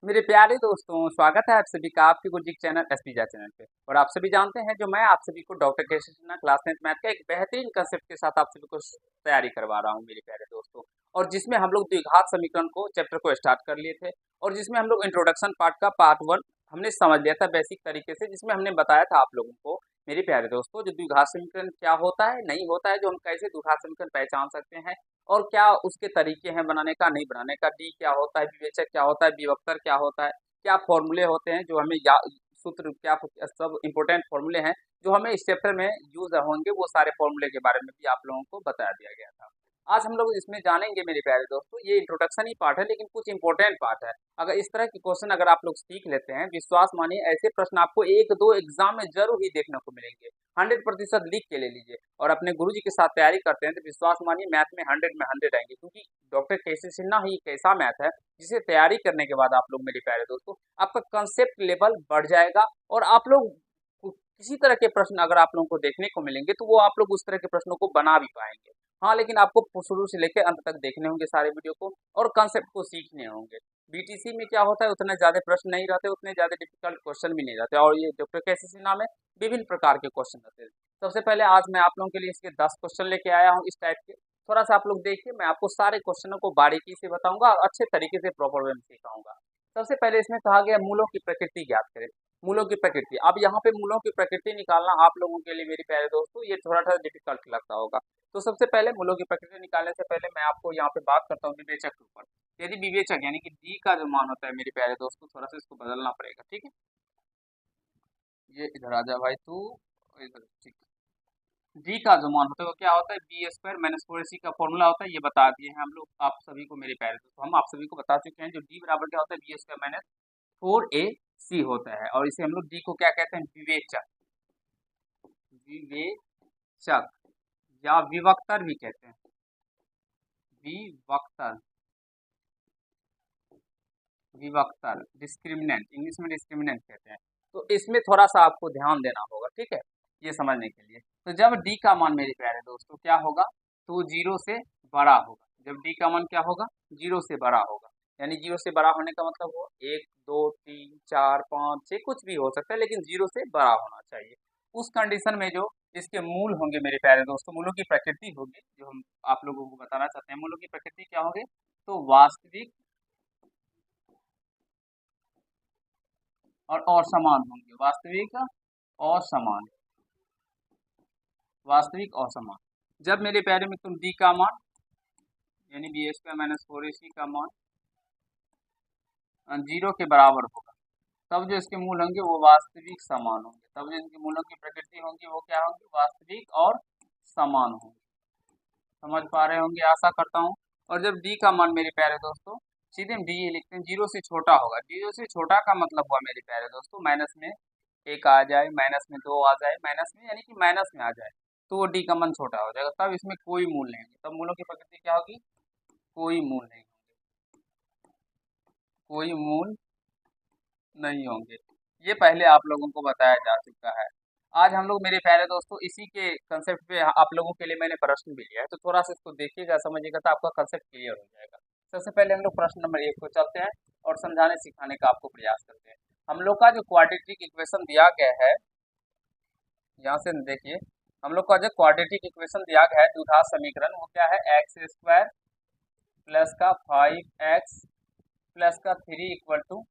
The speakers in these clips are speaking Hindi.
मेरे प्यारे दोस्तों, स्वागत है आप सभी का आपके गुरुजी चैनल एसपीजा चैनल पे। और आप सभी जानते हैं जो मैं आप सभी को डॉक्टर केसी सिन्हा क्लास 10th मैथ का एक बेहतरीन कंसेप्ट के साथ आप सभी को तैयारी करवा रहा हूँ मेरे प्यारे दोस्तों। और जिसमें हम लोग द्विघात समीकरण को चैप्टर को स्टार्ट कर लिए थे और जिसमें हम लोग इंट्रोडक्शन पार्ट का पार्ट 1 हमने समझ लिया था बेसिक तरीके से, जिसमें हमने बताया था आप लोगों को मेरे प्यारे दोस्तों जो द्विघात समीकरण क्या होता है, नहीं होता है, जो हम कैसे द्विघात समीकरण पहचान सकते हैं और क्या उसके तरीके हैं बनाने का, नहीं बनाने का, डी क्या होता है, विवेचक क्या होता है, विभक्तर क्या होता है, क्या फॉर्मूले होते हैं जो हमें या सूत्र क्या सब इंपॉर्टेंट फॉर्मूले हैं जो हमें इस चैप्टर में यूज होंगे, वो सारे फॉर्मूले के बारे में भी आप लोगों को बता दिया गया था। आज हम लोग इसमें जानेंगे मेरे प्यारे दोस्तों, ये इंट्रोडक्शन ही पार्ट है लेकिन कुछ इंपॉर्टेंट पार्ट है। अगर इस तरह के क्वेश्चन अगर आप लोग सीख लेते हैं, विश्वास मानिए ऐसे प्रश्न आपको एक दो एग्जाम में जरूर ही देखने को मिलेंगे। 100% लिख के ले लीजिए और अपने गुरुजी के साथ तैयारी करते हैं तो विश्वास मानिए मैथ में 100 में 100 आएंगे, क्योंकि डॉक्टर केसी सिन्हा ही एक ऐसा मैथ है जिसे तैयारी करने के बाद आप लोग मेरे प्यारे दोस्तों आपका कंसेप्ट लेवल बढ़ जाएगा और आप लोग किसी तरह के प्रश्न अगर आप लोगों को देखने को मिलेंगे तो वो आप लोग उस तरह के प्रश्नों को बना भी पाएंगे। हाँ, लेकिन आपको शुरू से लेकर अंत तक देखने होंगे सारे वीडियो को और कंसेप्ट को सीखने होंगे। बीटीसी में क्या होता है, उतने ज्यादा प्रश्न नहीं रहते, उतने ज्यादा डिफिकल्ट क्वेश्चन भी नहीं रहते और ये डॉक्टर केसी सिन्हा में विभिन्न प्रकार के क्वेश्चन रहते हैं। सबसे पहले आज मैं आप लोगों के लिए इसके 10 क्वेश्चन लेके आया हूँ इस टाइप के। थोड़ा सा आप लोग देखिए, मैं आपको सारे क्वेश्चनों को बारीकी से बताऊंगा और अच्छे तरीके से प्रॉपर वे में सिखाऊंगा। सबसे पहले इसमें कहा गया मूलों की प्रकृति ज्ञात करें। मूलों की प्रकृति, अब यहाँ पे मूलों की प्रकृति निकालना आप लोगों के लिए मेरे प्यारे दोस्तों ये थोड़ा सा डिफिकल्ट लगता होगा। तो सबसे पहले मूलों की प्रकृति निकालने से पहले मैं आपको यहाँ पे बात करता हूँ विवेचक के ऊपर। यदि विवेचक यानी कि डी का जो मान होता है मेरे प्यारे दोस्तों, थोड़ा सा इसको बदलना पड़ेगा, ठीक है। ये इधर आ जा भाई तू, इधर, ठीक। डी का जो मान होता है वो क्या होता है, बी स्क्वायर माइनस फोर सी का फॉर्मूला होता है, ये बता दिए हैं हम लोग आप सभी को मेरे प्यारे दोस्तों। हम आप सभी को बता चुके हैं जो डी बराबर क्या होता है, बी स्क्वायर माइनस फोर ए सी होता है और इसे हम लोग डी को क्या कहते हैं, विवेचक। विवेचक या विवक्तर भी कहते हैं, विवक्तर, विवक्तर, डिस्क्रिमिनेंट, इंग्लिश में डिस्क्रिमिनेंट कहते हैं। तो इसमें थोड़ा सा आपको ध्यान देना होगा, ठीक है, ये समझने के लिए। तो जब डी का मान मेरे प्यारे दोस्तों क्या होगा, तो जीरो से बड़ा होगा। जब डी का मान क्या होगा, जीरो से बड़ा होगा, यानी जीरो से बड़ा होने का मतलब वो एक दो तीन चार पाँच छः कुछ भी हो सकता है, लेकिन जीरो से बड़ा होना चाहिए। उस कंडीशन में जो इसके मूल होंगे मेरे प्यारे दोस्तों, मूलों की प्रकृति होगी जो हम आप लोगों को बताना चाहते हैं। मूलों की प्रकृति क्या होंगे, तो वास्तविक और असमान होंगे, वास्तविक और समान, वास्तविक और समान। जब मेरे प्यारे में तुम डी का मान यानी बी स्क्वायर माइनस फोर ए सी का मान जीरो के बराबर होगा, तब जो इसके मूल होंगे वो वास्तविक समान होंगे, तब जो इनके मूलों की प्रकृति होंगी वो क्या होंगी, वास्तविक और समान होंगे। समझ पा रहे होंगे आशा करता हूँ। और जब डी का मान मेरे प्यारे दोस्तों, सीधे हम डी ही लिखते हैं, जीरो से छोटा होगा। जीरो से छोटा का मतलब हुआ मेरे प्यारे दोस्तों माइनस में एक आ जाए, माइनस में दो आ जाए, माइनस में यानी कि माइनस में आ जाए, तो वो डी का मान छोटा हो जाएगा, तब इसमें कोई मूल नहीं होगी। तब मूलों की प्रकृति क्या होगी, कोई मूल नहीं होंगे, कोई मूल नहीं होंगे। ये पहले आप लोगों को बताया जा चुका है। आज हम लोग मेरे प्यारे दोस्तों इसी के कंसेप्ट पे आप लोगों के लिए मैंने प्रश्न भी लिया है, तो थोड़ा सा इसको देखिएगा, समझिएगा, तो आपका कंसेप्ट क्लियर हो जाएगा। सबसे पहले हम लोग प्रश्न नंबर 1 को चलते हैं और समझाने सिखाने का आपको प्रयास करते हैं। हम लोग का जो क्वाड्रेटिक इक्वेशन दिया गया है, यहाँ से देखिए, हम लोग का जो क्वाड्रेटिक इक्वेशन दिया गया है द्विघात समीकरण, वो क्या है, एक्स स्क्वायर प्लस का 5x प्लस का 3 इक्वल टू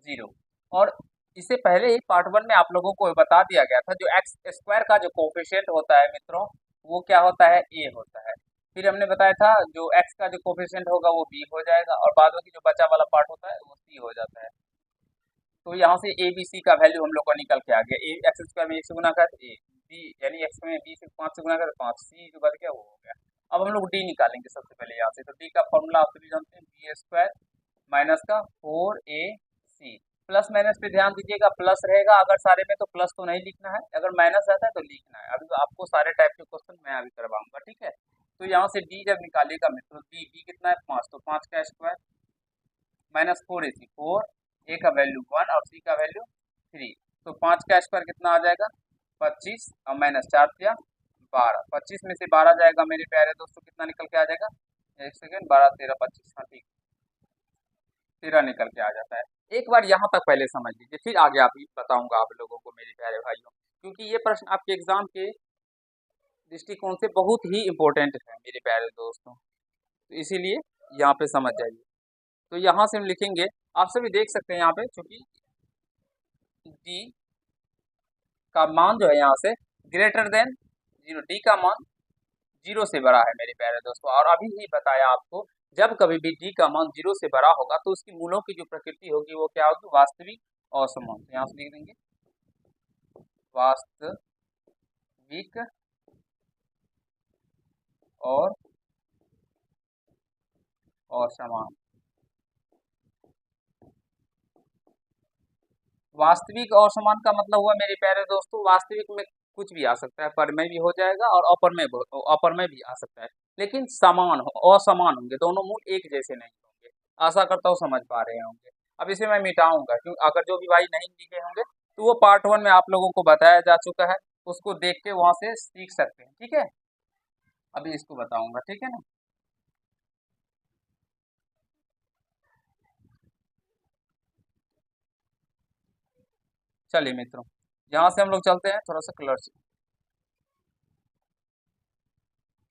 0। और इससे पहले ही पार्ट 1 में आप लोगों को बता दिया गया था जो एक्स स्क्वायर का जो कोफिशिएंट होता है मित्रों, वो क्या होता है, ए होता है। फिर हमने बताया था जो एक्स का जो कोफिशिएंट होगा वो बी हो जाएगा और बाद में जो बचा वाला पार्ट होता है वो सी हो जाता है। तो यहाँ से ए बी सी का वैल्यू हम लोग को निकल के आ गया, ए एक्स स्क्वायर में 1 से गुना कर ए, बी यानी एक्स में बी से 5 से गुना कर 5, सी जो बच गया वो हो गया। अब हम लोग डी निकालेंगे सबसे पहले यहाँ से। तो डी का फॉर्मूला आप सभी जानते हैं, बी स्क्वायर माइनस का 4ac। प्लस माइनस पे ध्यान दीजिएगा, प्लस रहेगा अगर सारे में तो प्लस तो नहीं लिखना है, अगर माइनस रहता है तो लिखना है। अभी तो आपको सारे टाइप के क्वेश्चन मैं अभी करवाऊंगा, ठीक है। तो यहाँ से डी जब निकालिएगा मित्रों, डी कितना है 5, तो 5 का स्क्वायर माइनस 4ac, 4 ए का वैल्यू 1 और सी का वैल्यू 3, तो 5 का स्क्वायर कितना आ जाएगा 25 और माइनस 4 दिया 12, 25 में से 12 जाएगा मेरे प्यारे दोस्तों, कितना निकल के आ जाएगा, एक सेकेंड, 12 13 25, हाँ ठीक। 13 निकल के आ जाता है। एक बार यहाँ तक पहले समझ लीजिए, फिर आगे आप बताऊंगा आप लोगों को मेरे प्यारे भाइयों, क्योंकि ये प्रश्न आपके एग्जाम के दृष्टिकोण से बहुत ही इम्पोर्टेंट है मेरे प्यारे दोस्तों, तो इसीलिए यहाँ पे समझ जाइए। तो यहाँ से हम लिखेंगे, आप सभी देख सकते हैं यहाँ पे, चूंकि डी का मान जो है यहाँ से ग्रेटर देन 0, डी का मान 0 से बड़ा है मेरे प्यारे दोस्तों। और अभी ही बताया आपको, जब कभी भी डी का मान 0 से बड़ा होगा तो उसकी मूलों की जो प्रकृति होगी वो क्या होगी, वास्तविक और समान। तो यहाँ से लिख देंगे वास्तविक और असमान। वास्तविक और समान का मतलब हुआ मेरे प्यारे दोस्तों, वास्तविक में कुछ भी आ सकता है, पर में भी हो जाएगा और अपर में भी आ सकता है, लेकिन समान हो, असमान होंगे, दोनों मूल एक जैसे नहीं होंगे। आशा करता हूँ समझ पा रहे होंगे। अब इसे मैं मिटाऊंगा, क्योंकि अगर जो भी भाई नहीं लिखे होंगे तो वो पार्ट 1 में आप लोगों को बताया जा चुका है, उसको देख के वहां से सीख सकते हैं, ठीक है। अभी इसको बताऊंगा, ठीक है ना। चलिए मित्रों, यहाँ से हम लोग चलते हैं थोड़ा सा कलर से।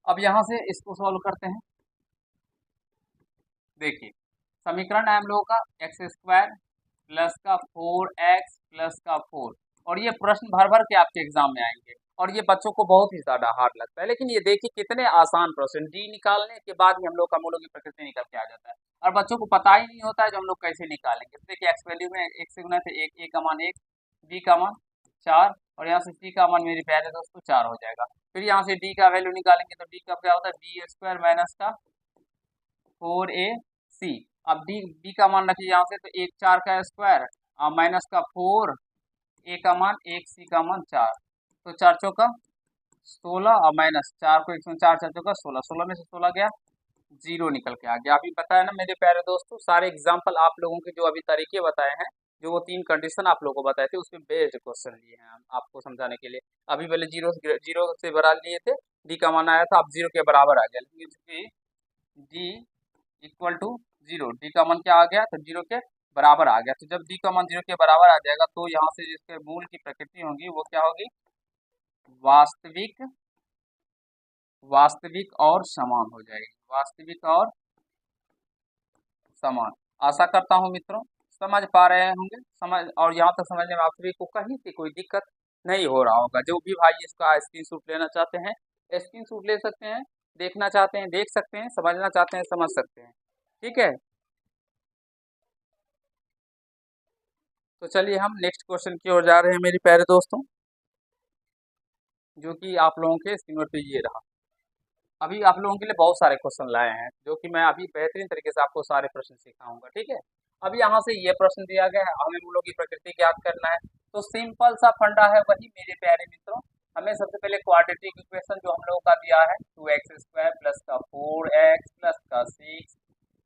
अब यहाँ से इसको सॉल्व करते हैं। देखिए, समीकरण है हम लोगों का एक्स स्क्वायर प्लस का 4x प्लस का 4, और ये प्रश्न भर भर के आपके एग्जाम में आएंगे, और ये बच्चों को बहुत ही ज्यादा हार्ड लगता है, लेकिन ये देखिए कितने आसान प्रश्न, डी निकालने के बाद ही हम लोग का मूलों की प्रकृति निकल के आ जाता है, और बच्चों को पता ही नहीं होता है जो हम लोग कैसे निकालेंगे। तो देखिए एक्स वैल्यू में एक से गुना थे, एक ए का मान 1, बी का मान 4, और यहाँ से सी का मान मेरे प्यारे दोस्तों 4 हो जाएगा। फिर यहाँ से डी का वैल्यू निकालेंगे तो डी का क्या होता है, बी स्क्वायर माइनस का 4ac। अब डी का मान रखिए यहाँ से, तो 1 4 का स्क्वायर माइनस का 4, ए का मान 1, सी का मान 4, तो 4 चौका 16 और माइनस 4 को 1 में 4 4 चौका 16, 16 में से 16 गया 0 निकल के आ गया। अभी बताया ना मेरे प्यारे दोस्तों, सारे एग्जाम्पल आप लोगों के जो अभी तरीके बताए हैं, जो वो 3 कंडीशन आप लोगों को बताए थे, उसमें बेस्ड क्वेश्चन लिए हैं हम आपको समझाने के लिए। अभी पहले जीरो से बड़ा लिए थे, डी का मान आया था, अब 0 के बराबर आ गया, लेकिन डी इक्वल टू 0, डी का मान क्या आ गया, तो 0 के बराबर आ गया। तो जब डी का मान 0 के बराबर आ जाएगा तो यहाँ से जिसके मूल की प्रकृति होगी वो क्या होगी, वास्तविक, वास्तविक और समान हो जाएगी, वास्तविक और समान। आशा करता हूँ मित्रों समझ पा रहे होंगे, समझ, और यहाँ तक समझने में आप सभी को कहीं से कोई दिक्कत नहीं हो रहा होगा। जो भी भाई इसका स्क्रीनशॉट लेना चाहते हैं स्क्रीनशॉट ले सकते हैं, देखना चाहते हैं देख सकते हैं, समझना चाहते हैं समझ सकते हैं, ठीक है। तो चलिए हम नेक्स्ट क्वेश्चन की ओर जा रहे हैं मेरे प्यारे दोस्तों, जो कि आप लोगों के स्क्रीन पे ये रहा। अभी आप लोगों के लिए बहुत सारे क्वेश्चन लाए हैं, जो कि मैं अभी बेहतरीन तरीके से आपको सारे प्रश्न सिखाऊंगा, ठीक है। अभी यहाँ से ये प्रश्न दिया गया है, हमें मूलों की प्रकृति ज्ञात करना है। तो सिंपल सा फंडा है वही मेरे प्यारे मित्रों, हमें सबसे पहले क्वाड्रेटिक इक्वेशन जो हम लोगों का दिया है 2x स्क्वायर प्लस का 4x प्लस का 6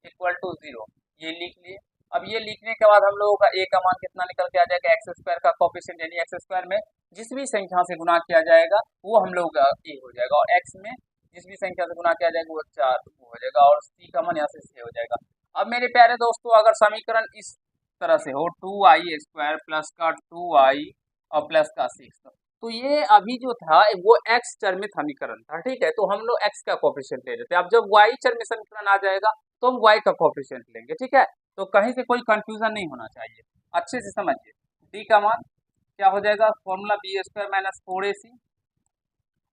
इक्वल टू 0, ये लिख लिए। अब ये लिखने के बाद हम लोगों का a का मान कितना निकल के आ जाएगा, एक्स स्क्वायर का कोफिशिएंट, यानी एक्स स्क्वायर में जिस भी संख्या से गुना किया जाएगा वो हम लोग का a हो जाएगा, और x में जिस भी संख्या से गुना किया जाएगा वो 4 हो जाएगा, और c का मान यहाँ से 6 हो जाएगा। अब मेरे प्यारे दोस्तों अगर समीकरण इस तरह से हो 2i स्क्वायर प्लस का 2i और प्लस का 6, तो ये अभी जो था वो x चरमित समीकरण था, ठीक है। तो हम लोग x का कोफिशिएंट ले लेते हैं। अब जब y चरमित समीकरण आ जाएगा तो हम y का कोफिशिएंट लेंगे, ठीक है। तो कहीं से कोई कंफ्यूजन नहीं होना चाहिए, अच्छे से समझिए। d का मान क्या हो जाएगा, formula B square minus 4ac।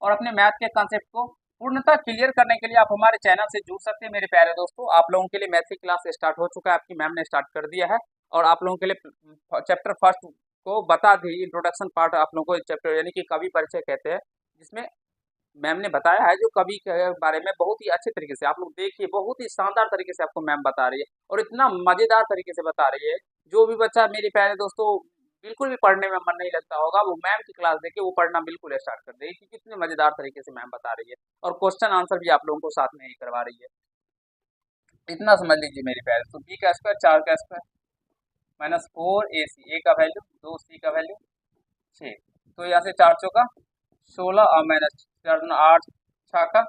और अपने मैथ के कंसेप्ट को पूर्णतः क्लियर करने के लिए आप हमारे चैनल से जुड़ सकते हैं मेरे प्यारे दोस्तों। आप लोगों के लिए मैथ की क्लास स्टार्ट हो चुका है, आपकी मैम ने स्टार्ट कर दिया है, और आप लोगों के लिए चैप्टर फर्स्ट को बता दी, इंट्रोडक्शन पार्ट आप लोगों को चैप्टर यानी कि कवि परिचय कहते हैं, जिसमें मैम ने बताया है जो कवि के बारे में बहुत ही अच्छे तरीके से आप लोग देखिए, बहुत ही शानदार तरीके से आपको मैम बता रही है, और इतना मजेदार तरीके से बता रही है, जो भी बच्चा मेरे प्यारे दोस्तों बिल्कुल भी पढ़ने में मन नहीं लगता होगा, वो मैम की क्लास देखे वो पढ़ना बिल्कुल स्टार्ट कर देगी, कि कितने मजेदार तरीके से मैम बता रही है, और क्वेश्चन आंसर भी आप लोगों को साथ में ही करवा रही है। इतना समझ लीजिए मेरे प्यारे, तो बी का स्क्वायर 4 का स्क्वायर माइनस 4ac, ए का वैल्यू 2c का वैल्यू 6, तो यहाँ से 4 चौका 16 और माइनस 4 दूना 8, 6 का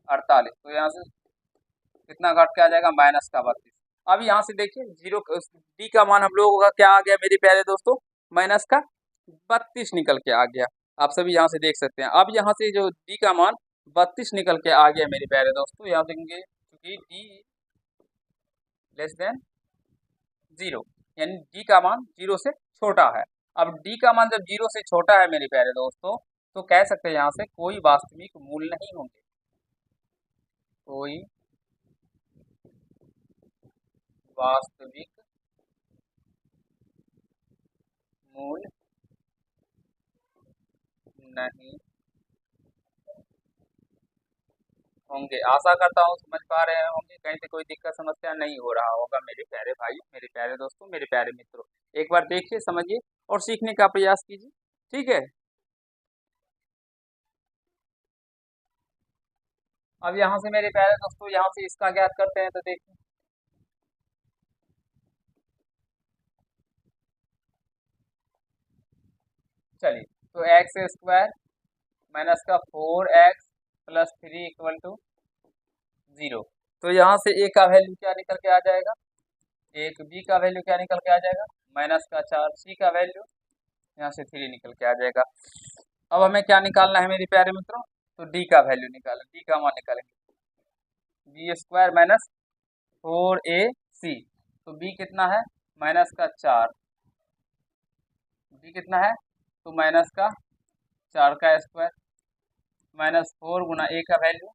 48, तो यहाँ से कितना घट के आ जाएगा, माइनस का 32। अब यहाँ से देखिए जीरो डी का मान हम लोगों का क्या आ गया मेरे प्यारे दोस्तों, माइनस का 32 निकल के आ गया। आप सभी यहाँ से देख सकते हैं। अब यहाँ से जो डी का मान 32 निकल के आ गया मेरे प्यारे दोस्तों, यहाँ देखेंगे क्योंकि डी लेस देन जीरो, यानी डी का मान जीरो से छोटा है। अब डी का मान जब जीरो से छोटा है मेरे प्यारे दोस्तों, तो कह सकते हैं यहाँ से कोई वास्तविक मूल नहीं होंगे, कोई वास्तविक मूल नहीं होंगे। आशा करता हूँ समझ पा रहे होंगे, कहीं से कोई दिक्कत समस्या नहीं हो रहा होगा मेरे प्यारे भाई, मेरे प्यारे दोस्तों, मेरे प्यारे मित्रों। एक बार देखिए, समझिए और सीखने का प्रयास कीजिए, ठीक है। अब यहाँ से मेरे प्यारे दोस्तों, यहाँ से इसका ज्ञात करते हैं, तो देखिए चलिए, तो एक्स स्क्वायर माइनस का 4x प्लस 3 इक्वल टू 0। तो यहाँ से ए का वैल्यू क्या निकल के आ जाएगा, एक बी का वैल्यू क्या निकल के आ जाएगा, माइनस का 4, सी का वैल्यू यहाँ से 3 निकल के आ जाएगा। अब हमें क्या निकालना है मेरे प्यारे मित्रों, तो डी का वैल्यू निकालें, डी का मान निकालेंगे, बी स्क्वायर माइनस 4ac, तो बी कितना है, माइनस का 4, बी कितना है, तो माइनस का 4 का स्क्वायर माइनस 4 गुना ए का वैल्यू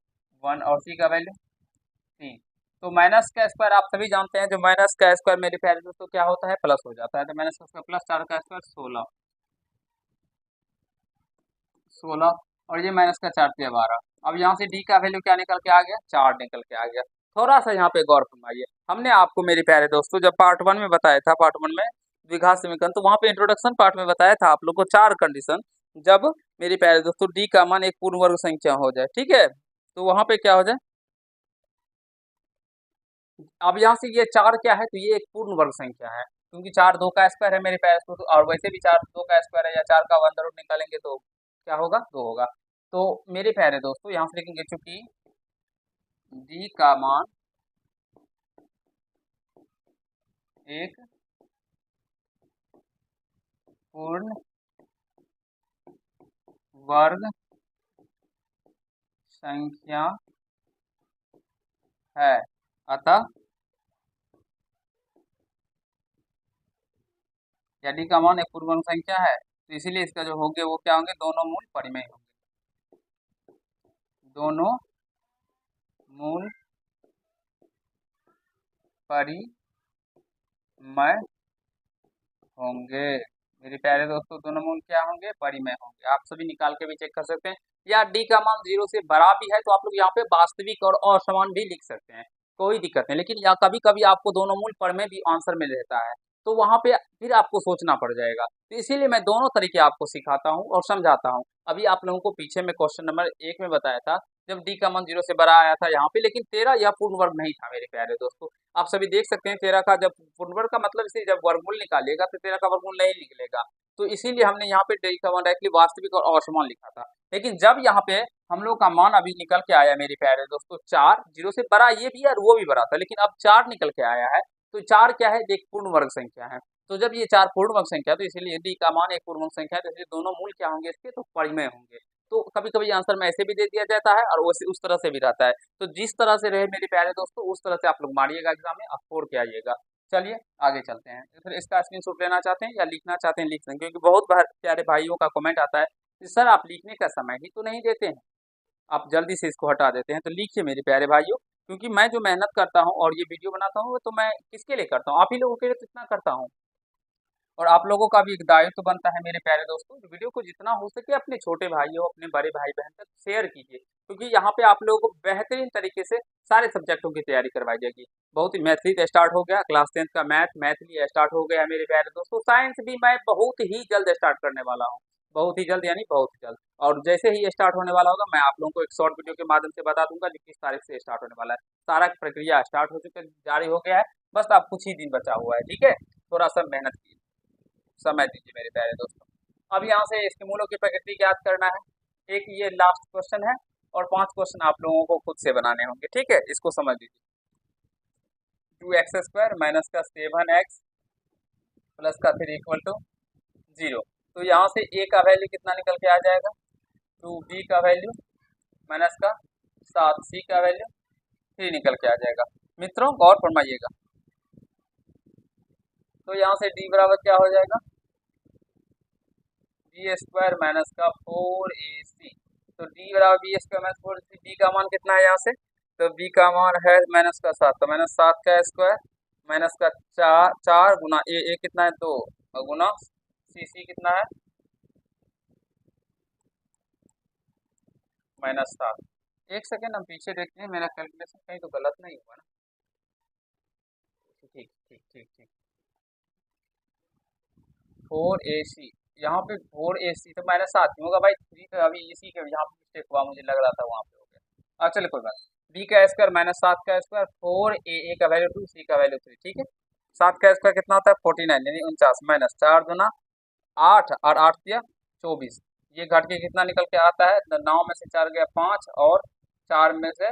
1 और सी का वैल्यू 3। तो माइनस का स्क्वायर आप सभी जानते हैं, जो माइनस का स्क्वायर मेरे प्यारे दोस्तों क्या होता है, प्लस हो जाता है। तो माइनस का स्क्वायर प्लस 4 का स्क्वायर 16, 16 और ये माइनस का 4 से 12। अब यहाँ से डी का वैल्यू क्या निकल के आ गया, 4 निकल के आ गया। थोड़ा सा यहाँ पे गौर फरमाइए, हमने आपको मेरे प्यारे दोस्तों जब पार्ट 1 में बताया था, पार्ट 1 में द्विघात समीकरण, तो वहाँ पे इंट्रोडक्शन पार्ट में बताया था आप लोग को 4 कंडीशन, जब मेरे प्यारे दोस्तों डी का मान एक पूर्ण वर्ग संख्या हो जाए, ठीक है। तो वहाँ पे क्या हो जाए, अब यहाँ से ये 4 क्या है, तो ये एक पूर्ण वर्ग संख्या है, क्योंकि 4 2 का स्क्वायर है मेरे प्यारे दोस्तों, और वैसे भी 4 2 का स्क्वायर है, या 4 का अंदर रूट निकालेंगे तो क्या होगा, 2 होगा। तो मेरे प्यारे दोस्तों यहाँ से लिखेंगे चूंकि डी का मान एक पूर्ण वर्ग संख्या है, अतः यदि का मान एक पूर्ण वर्ग संख्या है, तो इसीलिए इसका जो होंगे वो क्या होंगे, दोनों मूल परिमेय होंगे, दोनों मूल परिमेय होंगे। मेरे प्यारे दोस्तों दोनों मूल क्या होंगे, परिमेय होंगे। आप सभी निकाल के भी चेक कर सकते हैं, या डी का मान 0 से बड़ा भी है तो आप लोग यहाँ पे वास्तविक और असमान भी लिख सकते हैं, कोई दिक्कत नहीं। लेकिन या कभी कभी आपको दोनों मूल परिमेय भी आंसर में रहता है, तो वहां पे फिर आपको सोचना पड़ जाएगा। तो इसीलिए मैं दोनों तरीके आपको सिखाता हूँ और समझाता हूँ। अभी आप लोगों को पीछे में क्वेश्चन नंबर 1 में बताया था, जब डी का मान 0 से बड़ा आया था यहाँ पे, लेकिन 13 यह पूर्ण वर्ग नहीं था मेरे प्यारे दोस्तों। आप सभी देख सकते हैं 13 का जब पूर्ण वर्ग का मतलब इसे जब वर्गमूल निकालिएगा तो 13 का वर्गमूल नहीं निकलेगा, तो इसीलिए हमने यहाँ पे डी का मान डायरेक्टली वास्तविक और असमान लिखा था। लेकिन जब यहाँ पे हम लोग का मान अभी निकल के आया मेरे प्यारे दोस्तों 4, 0 से बड़ा ये भी है और वो भी बड़ा था, लेकिन अब 4 निकल के आया है, तो 4 क्या है, एक पूर्ण वर्ग संख्या है। तो जब ये 4 पूर्ण वर्ग संख्या है, तो इसीलिए डी का मान एक पूर्ण वर्ग संख्या है, तो इसलिए दोनों मूल क्या होंगे इसके, तो परिमेय होंगे। तो कभी कभी आंसर में ऐसे भी दे दिया जाता है और उस तरह से भी रहता है। तो जिस तरह से रहे मेरे प्यारे दोस्तों, उस तरह से आप लोग मारिएगा एग्जाम में, आप फोड़ के आइएगा। चलिए आगे चलते हैं। तो फिर इसका स्क्रीनशॉट लेना चाहते हैं या लिखना चाहते हैं लिख सकते हैं, क्योंकि बहुत प्यारे भाइयों का कमेंट आता है कि सर आप लिखने का समय ही तो नहीं देते हैं, आप जल्दी से इसको हटा देते हैं। तो लिखिए मेरे प्यारे भाइयों, क्योंकि मैं जो मेहनत करता हूँ और ये वीडियो बनाता हूँ, तो मैं किसके लिए करता हूँ, आप ही लोगों के लिए तो इतना करता हूँ। और आप लोगों का भी एक दायित्व तो बनता है मेरे प्यारे दोस्तों, वीडियो को जितना हो सके अपने छोटे भाइयों, अपने बड़े भाई बहन तक शेयर कीजिए, क्योंकि यहाँ पे आप लोगों को बेहतरीन तरीके से सारे सब्जेक्टों की तैयारी करवाई जाएगी। बहुत ही मैथली स्टार्ट हो गया, क्लास 10th का मैथली स्टार्ट हो गया मेरे प्यारे दोस्तों। साइंस भी मैं बहुत ही जल्द स्टार्ट करने वाला हूँ, बहुत ही जल्द, यानी बहुत ही जल्द। और जैसे ही ये स्टार्ट होने वाला होगा, मैं आप लोगों को एक शॉर्ट वीडियो के माध्यम से बता दूंगा कि किस तारीख से स्टार्ट होने वाला है। सारा प्रक्रिया स्टार्ट हो चुका है, जारी हो गया है, बस आप कुछ ही दिन बचा हुआ है, ठीक है। थोड़ा सा मेहनत कीजिए, समय दीजिए मेरे प्यारे दोस्तों। अब यहाँ से इसके मूलों की प्रकृति ज्ञात करना है, एक ये लास्ट क्वेश्चन है और 5 क्वेश्चन आप लोगों को खुद से बनाने होंगे, ठीक है, इसको समझ लीजिए। 2x² माइनस का 7x प्लस का 3 इक्वल टू 0। तो यहाँ से a का वैल्यू कितना निकल के आ जाएगा, 2b का वैल्यू माइनस का 7c का वैल्यू 3 निकल के आ जाएगा। मित्रों गौर फरमाइएगा, तो यहाँ से d बराबर क्या हो जाएगा, b² माइनस का 4ac। तो d बराबर b² माइनस 4ac, b का मान कितना है यहाँ से, तो b का मान है माइनस का 7, तो माइनस 7 का स्क्वायर माइनस का 4 गुना a कितना है 2 और गुना c कितना है -7। एक सेकेंड हम पीछे देखते हैं, मेरा कैलकुलेशन कहीं तो गलत नहीं हुआ ना। ठीक ठीक ठीक ठीक 4ac, यहाँ पे 4ac तो -7 क्यों होगा भाई, 3 तो अभी इसी के यहाँ पे मिस्टेक हुआ, मुझे लग रहा था वहाँ पे हो गया। चलो कोई बात, b का स्क्वायर माइनस 7 का स्क्वायर 4a का वैल्यू 2 c का वैल्यू 3, ठीक है। 7 का स्क्वायर कितना होता है 49 यानी 49 माइनस 4 गुना 8 और 8 दिया 24, ये घट के कितना निकल के आता है, 9 में से 4 गया 5 और 4 में से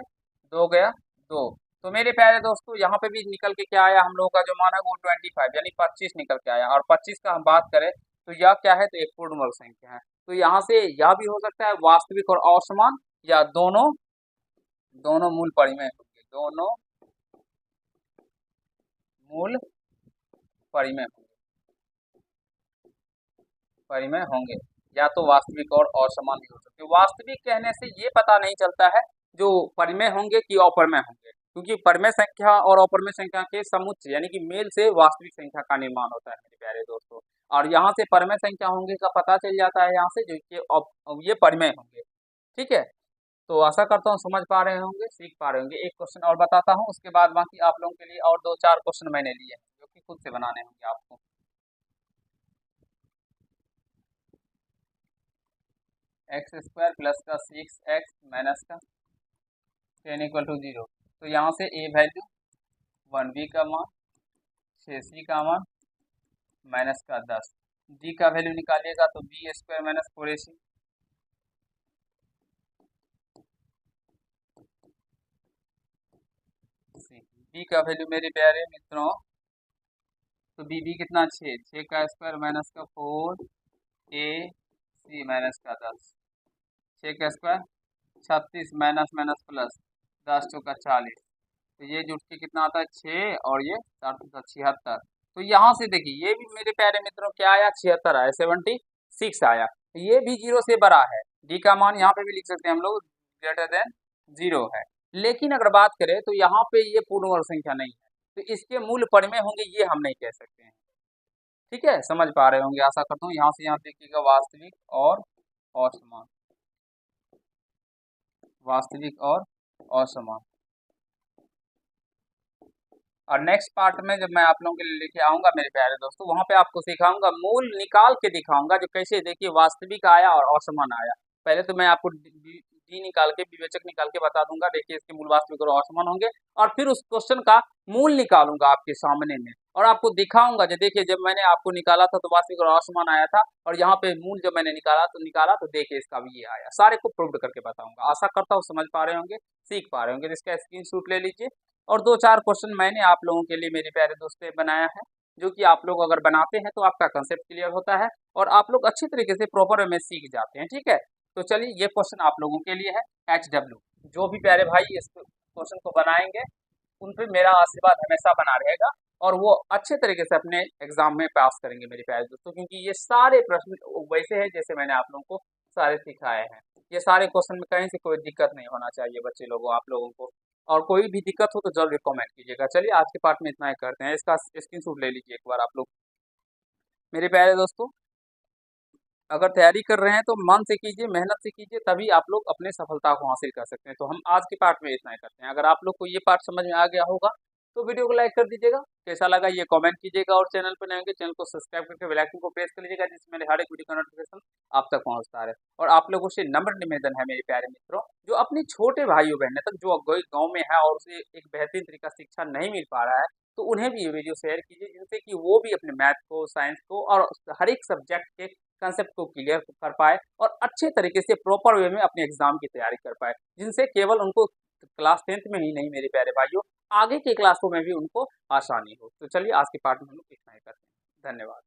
2 गया 2। तो मेरे प्यारे दोस्तों यहाँ पे भी निकल के क्या आया, हम लोगों का जो मान है वो 25 यानी 25 निकल के आया। और 25 का हम बात करें तो यह क्या है, तो एक पूर्ण वर्ग संख्या है। तो यहाँ से यह भी हो सकता है वास्तविक और असमान, या दोनों दोनों मूल परिमेय होंगे, दोनों मूल परिमेय परिमेय होंगे, या तो वास्तविक और असमान भी हो सकते हैं। वास्तविक कहने से ये पता नहीं चलता है जो परिमेय होंगे कि अपरिमेय होंगे, क्योंकि परिमेय संख्या और अपरिमेय संख्या के समुच्चय यानी कि मेल से वास्तविक संख्या का निर्माण होता है मेरे प्यारे दोस्तों। और यहाँ से परिमेय संख्या होंगे का पता चल जाता है यहाँ से जो कि ये परिमेय होंगे, ठीक है। तो आशा करता हूँ समझ पा रहे होंगे, सीख पा रहे होंगे। एक क्वेश्चन और बताता हूँ, उसके बाद बाकी आप लोगों के लिए और 2-4 क्वेश्चन मैंने लिए हैं जो कि खुद से बनाने होंगे आपको। x² प्लस का 6x माइनस का 10 इक्वल टू 0। तो यहाँ से a वैल्यू 1b का मान 6c का मान माइनस का 10, d का वैल्यू निकालिएगा तो b² माइनस 4ac, b का वैल्यू मेरे प्यारे मित्रों, तो b कितना 6 का स्क्वायर माइनस का 4ac माइनस का 10, 6 का स्क्वायर 36 माइनस माइनस प्लस 10 चौका 40, तो ये जुट के कितना आता है 6 और ये 76। तो यहाँ से देखिए ये भी मेरे प्यारे मित्रों क्या आया 76 आया, 76 आया। तो ये भी 0 से बड़ा है, डी का मान यहाँ पे भी लिख सकते हैं हम लोग ग्रेटर देन 0 है। लेकिन अगर बात करें तो यहाँ पे ये पूर्ण वर्ग संख्या नहीं है, तो इसके मूल परिमेय होंगे ये हम नहीं कह सकते हैं, ठीक है। समझ पा रहे होंगे आशा करता हूँ। यहाँ से यहाँ देखिएगा वास्तविक और असमान, वास्तविक और असमान। और नेक्स्ट पार्ट में जब मैं आप लोगों के लिए लेके आऊंगा मेरे प्यारे दोस्तों, वहां पे आपको सिखाऊंगा, मूल निकाल के दिखाऊंगा जो कैसे देखिए वास्तविक आया और असमान आया। पहले तो मैं आपको डी निकाल के विवेचक निकाल के बता दूंगा, देखिए इसके मूल वास्तविक और असमान होंगे, और फिर उस क्वेश्चन का मूल निकालूंगा आपके सामने में और आपको दिखाऊंगा जो देखिए जब मैंने आपको निकाला था तो वास्तविक और असमान आया था, और यहाँ पे मूल जब मैंने निकाला तो देखिए इसका भी ये आया। सारे को प्रूव करके बताऊंगा। आशा करता हूँ समझ पा रहे होंगे, सीख पा रहे होंगे। इसका स्क्रीनशॉट ले लीजिए। और 2-4 क्वेश्चन मैंने आप लोगों के लिए मेरे प्यारे दोस्तों बनाया है, जो कि आप लोग अगर बनाते हैं तो आपका कंसेप्ट क्लियर होता है और आप लोग अच्छी तरीके से प्रॉपर वे में सीख जाते हैं, ठीक है। तो चलिए ये क्वेश्चन आप लोगों के लिए है HW। जो भी प्यारे भाई इस क्वेश्चन को बनाएंगे उन पर मेरा आशीर्वाद हमेशा बना रहेगा और वो अच्छे तरीके से अपने एग्जाम में पास करेंगे मेरे प्यारे दोस्तों, क्योंकि ये सारे प्रश्न वैसे हैं जैसे मैंने आप लोगों को सारे सिखाए हैं। ये सारे क्वेश्चन में कहीं से कोई दिक्कत नहीं होना चाहिए बच्चे लोगों आप लोगों को, और कोई भी दिक्कत हो तो जल्द कमेंट कीजिएगा। चलिए आज के पार्ट में इतना ही करते हैं, इसका स्क्रीनशॉट ले लीजिए एक बार आप लोग। मेरे प्यारे दोस्तों अगर तैयारी कर रहे हैं तो मन से कीजिए, मेहनत से कीजिए, तभी आप लोग अपने सफलता को हासिल कर सकते हैं। तो हम आज के पार्ट में इतना ही करते हैं। अगर आप लोग को ये पार्ट समझ में आ गया होगा तो वीडियो को लाइक कर दीजिएगा, कैसा लगा ये कमेंट कीजिएगा, और चैनल पर नए होंगे चैनल को सब्सक्राइब करके बेल आइकन को प्रेस कर लीजिएगा, जिसमें मेरे हर एक वीडियो का नोटिफिकेशन आप तक पहुंचता है। और आप लोगों से नम्र निवेदन है मेरे प्यारे मित्रों, जो अपने छोटे भाइयों बहनों तक जो गाँव में है और उसे एक बेहतरीन तरीका शिक्षा नहीं मिल पा रहा है, तो उन्हें भी ये वीडियो शेयर कीजिए, जिनसे कि वो भी अपने मैथ को, साइंस को और हर एक सब्जेक्ट के कंसेप्ट को क्लियर कर पाए और अच्छे तरीके से प्रॉपर वे में अपने एग्जाम की तैयारी कर पाए, जिनसे केवल उनको क्लास 10th में ही नहीं मेरे प्यारे भाइयों आगे की क्लासों में भी उनको आसानी हो। तो चलिए आज के पार्ट में हम लोग इतना ही करते हैं। धन्यवाद।